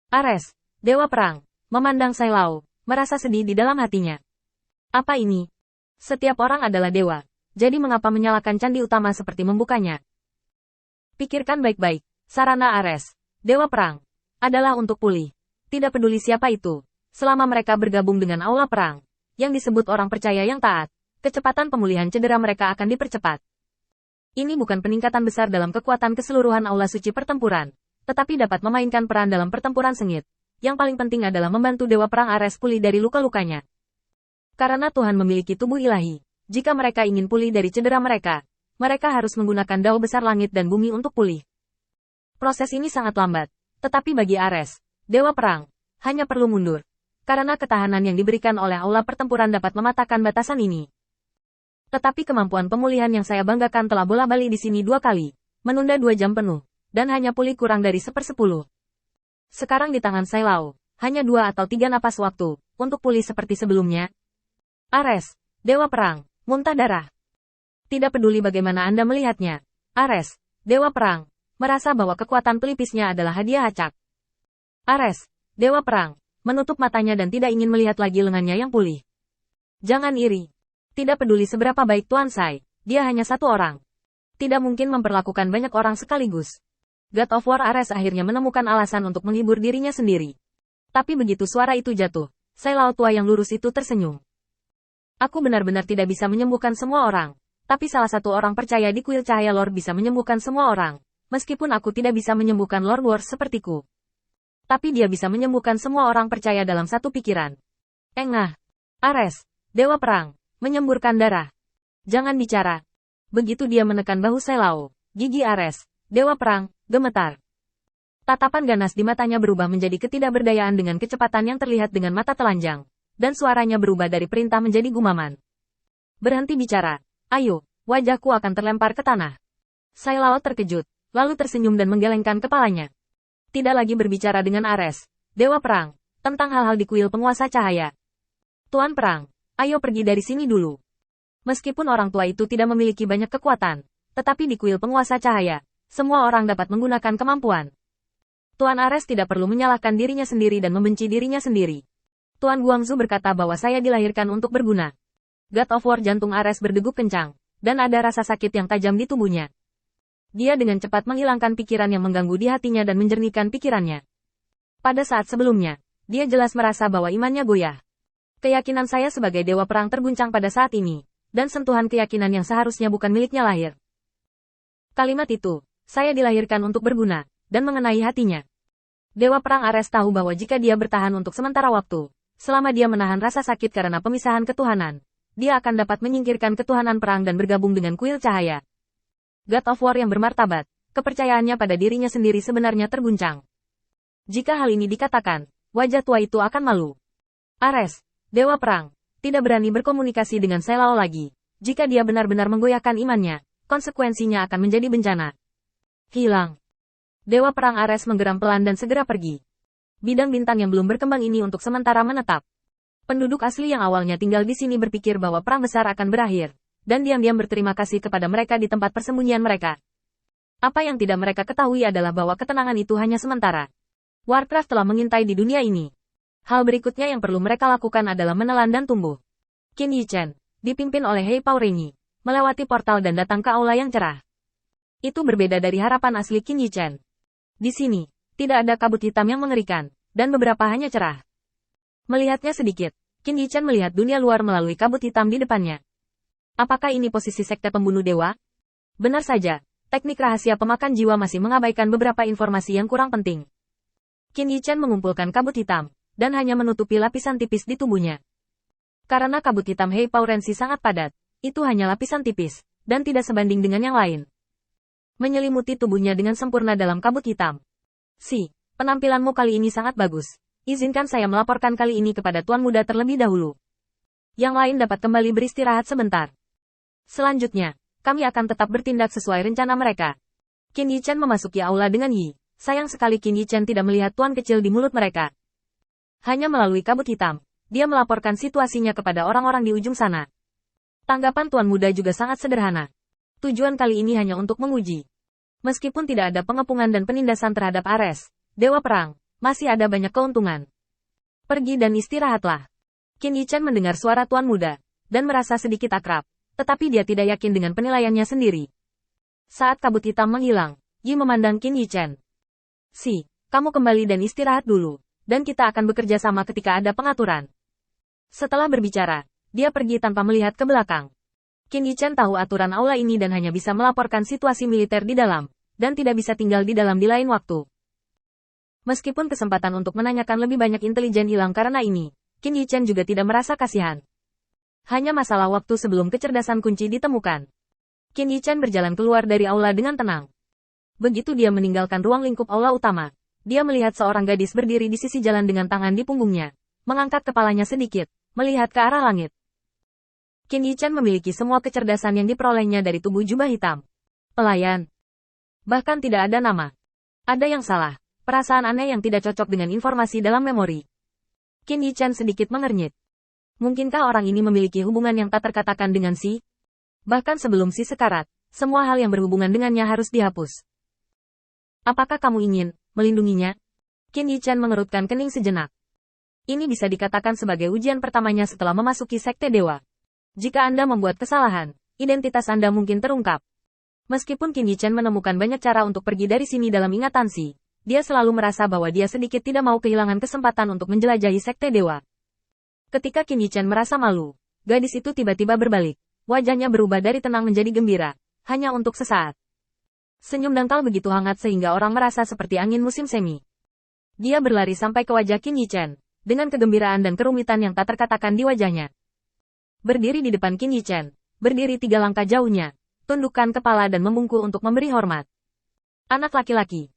Ares, Dewa Perang, memandang Sai Lao, merasa sedih di dalam hatinya. Apa ini? Setiap orang adalah dewa, jadi mengapa menyalakan candi utama seperti membukanya? Pikirkan baik-baik, sarana Ares, Dewa Perang, adalah untuk pulih. Tidak peduli siapa itu, selama mereka bergabung dengan Aula Perang, yang disebut orang percaya yang taat, kecepatan pemulihan cedera mereka akan dipercepat. Ini bukan peningkatan besar dalam kekuatan keseluruhan Aula Suci Pertempuran, tetapi dapat memainkan peran dalam pertempuran sengit. Yang paling penting adalah membantu Dewa Perang Ares pulih dari luka-lukanya. Karena Tuhan memiliki tubuh ilahi, jika mereka ingin pulih dari cedera mereka, mereka harus menggunakan dao besar langit dan bumi untuk pulih. Proses ini sangat lambat, tetapi bagi Ares, Dewa Perang, hanya perlu mundur. Karena ketahanan yang diberikan oleh Aula Pertempuran dapat mematahkan batasan ini. Tetapi kemampuan pemulihan yang saya banggakan telah bola-balik di sini 2 kali, menunda 2 jam penuh, dan hanya pulih kurang dari 1/10. Sekarang di tangan Sai Lao, hanya 2 atau 3 napas waktu, untuk pulih seperti sebelumnya. Ares, Dewa Perang, muntah darah. Tidak peduli bagaimana Anda melihatnya, Ares, Dewa Perang, merasa bahwa kekuatan pelipisnya adalah hadiah acak. Ares, Dewa Perang, menutup matanya dan tidak ingin melihat lagi lengannya yang pulih. Jangan iri. Tidak peduli seberapa baik Tuan Sai, dia hanya 1 orang. Tidak mungkin memperlakukan banyak orang sekaligus. God of War Ares akhirnya menemukan alasan untuk menghibur dirinya sendiri. Tapi begitu suara itu jatuh, Sai Lao tua yang lurus itu tersenyum. Aku benar-benar tidak bisa menyembuhkan semua orang, tapi salah satu orang percaya di kuil cahaya Lord bisa menyembuhkan semua orang, meskipun aku tidak bisa menyembuhkan Lord Wars sepertiku. Tapi dia bisa menyembuhkan semua orang percaya dalam satu pikiran. Engah. Ares, Dewa Perang, menyemburkan darah. Jangan bicara. Begitu dia menekan bahu Sai Lao, gigi Ares, Dewa Perang, gemetar. Tatapan ganas di matanya berubah menjadi ketidakberdayaan dengan kecepatan yang terlihat dengan mata telanjang. Dan suaranya berubah dari perintah menjadi gumaman. Berhenti bicara. Ayo, wajahku akan terlempar ke tanah. Sai Lao terkejut, lalu tersenyum dan menggelengkan kepalanya. Tidak lagi berbicara dengan Ares, Dewa Perang, tentang hal-hal di kuil penguasa cahaya. Tuan Perang, ayo pergi dari sini dulu. Meskipun orang tua itu tidak memiliki banyak kekuatan, tetapi di kuil penguasa cahaya, semua orang dapat menggunakan kemampuan. Tuan Ares tidak perlu menyalahkan dirinya sendiri dan membenci dirinya sendiri. Tuan Guangzhou berkata bahwa saya dilahirkan untuk berguna. God of War jantung Ares berdegup kencang, dan ada rasa sakit yang tajam di tubuhnya. Dia dengan cepat menghilangkan pikiran yang mengganggu di hatinya dan menjernihkan pikirannya. Pada saat sebelumnya, dia jelas merasa bahwa imannya goyah. Keyakinan saya sebagai Dewa Perang terguncang pada saat ini, dan sentuhan keyakinan yang seharusnya bukan miliknya lahir. Kalimat itu, saya dilahirkan untuk berguna, dan mengenai hatinya. Dewa Perang Ares tahu bahwa jika dia bertahan untuk sementara waktu, selama dia menahan rasa sakit karena pemisahan ketuhanan, dia akan dapat menyingkirkan ketuhanan perang dan bergabung dengan kuil cahaya. God of War yang bermartabat, kepercayaannya pada dirinya sendiri sebenarnya terguncang. Jika hal ini dikatakan, wajah tua itu akan malu. Ares, Dewa Perang, tidak berani berkomunikasi dengan Sai Lao lagi. Jika dia benar-benar menggoyahkan imannya, konsekuensinya akan menjadi bencana. Hilang. Dewa Perang Ares menggeram pelan dan segera pergi. Bidang bintang yang belum berkembang ini untuk sementara menetap. Penduduk asli yang awalnya tinggal di sini berpikir bahwa perang besar akan berakhir, dan diam-diam berterima kasih kepada mereka di tempat persembunyian mereka. Apa yang tidak mereka ketahui adalah bahwa ketenangan itu hanya sementara. Warcraft telah mengintai di dunia ini. Hal berikutnya yang perlu mereka lakukan adalah menelan dan tumbuh. Qin Yichen, dipimpin oleh Hei Paurenyi, melewati portal dan datang ke aula yang cerah. Itu berbeda dari harapan asli Qin Yichen. Di sini, tidak ada kabut hitam yang mengerikan, dan beberapa hanya cerah. Melihatnya sedikit, Qin Yichen melihat dunia luar melalui kabut hitam di depannya. Apakah ini posisi sekte pembunuh dewa? Benar saja, teknik rahasia pemakan jiwa masih mengabaikan beberapa informasi yang kurang penting. Qin Yichen mengumpulkan kabut hitam, dan hanya menutupi lapisan tipis di tubuhnya. Karena kabut hitam Hei Paurensi sangat padat, itu hanya lapisan tipis, dan tidak sebanding dengan yang lain. Menyelimuti tubuhnya dengan sempurna dalam kabut hitam. Penampilanmu kali ini sangat bagus. Izinkan saya melaporkan kali ini kepada Tuan Muda terlebih dahulu. Yang lain dapat kembali beristirahat sebentar. Selanjutnya, kami akan tetap bertindak sesuai rencana mereka. Qin Yichen memasuki aula dengan Yi. Sayang sekali Qin Yichen tidak melihat tuan kecil di mulut mereka. Hanya melalui kabut hitam, dia melaporkan situasinya kepada orang-orang di ujung sana. Tanggapan Tuan Muda juga sangat sederhana. Tujuan kali ini hanya untuk menguji. Meskipun tidak ada pengepungan dan penindasan terhadap Ares, Dewa Perang, Masih ada banyak keuntungan. Pergi dan istirahatlah. Qin Yichen mendengar suara tuan muda, dan merasa sedikit akrab, tetapi dia tidak yakin dengan penilaiannya sendiri. Saat kabut hitam menghilang, Yi memandang Qin Yichen. Si, kamu kembali dan istirahat dulu, dan kita akan bekerja sama ketika ada pengaturan. Setelah berbicara, dia pergi tanpa melihat ke belakang. Qin Yichen tahu aturan aula ini dan hanya bisa melaporkan situasi militer di dalam, dan tidak bisa tinggal di dalam di lain waktu. Meskipun kesempatan untuk menanyakan lebih banyak intelijen hilang karena ini, Qin Yichen juga tidak merasa kasihan. Hanya masalah waktu sebelum kecerdasan kunci ditemukan. Qin Yichen berjalan keluar dari aula dengan tenang. Begitu dia meninggalkan ruang lingkup aula utama, dia melihat seorang gadis berdiri di sisi jalan dengan tangan di punggungnya, mengangkat kepalanya sedikit, melihat ke arah langit. Qin Yichen memiliki semua kecerdasan yang diperolehnya dari tubuh jubah hitam. Pelayan. Bahkan tidak ada nama. Ada yang salah. Perasaan aneh yang tidak cocok dengan informasi dalam memori. Qin Yichen sedikit mengernyit. Mungkinkah orang ini memiliki hubungan yang tak terkatakan dengan Si? Bahkan sebelum Si sekarat, semua hal yang berhubungan dengannya harus dihapus. Apakah kamu ingin melindunginya? Qin Yichen mengerutkan kening sejenak. Ini bisa dikatakan sebagai ujian pertamanya setelah memasuki Sekte Dewa. Jika Anda membuat kesalahan, identitas Anda mungkin terungkap. Meskipun Qin Yichen menemukan banyak cara untuk pergi dari sini dalam ingatan Si, dia selalu merasa bahwa dia sedikit tidak mau kehilangan kesempatan untuk menjelajahi Sekte Dewa. Ketika Qin Yichen merasa malu, gadis itu tiba-tiba berbalik. Wajahnya berubah dari tenang menjadi gembira, hanya untuk sesaat. Senyum dangkal begitu hangat sehingga orang merasa seperti angin musim semi. Dia berlari sampai ke wajah Qin Yichen, dengan kegembiraan dan kerumitan yang tak terkatakan di wajahnya. Berdiri di depan Qin Yichen, berdiri 3 langkah jauhnya, tundukkan kepala dan membungkuk untuk memberi hormat. Anak laki-laki.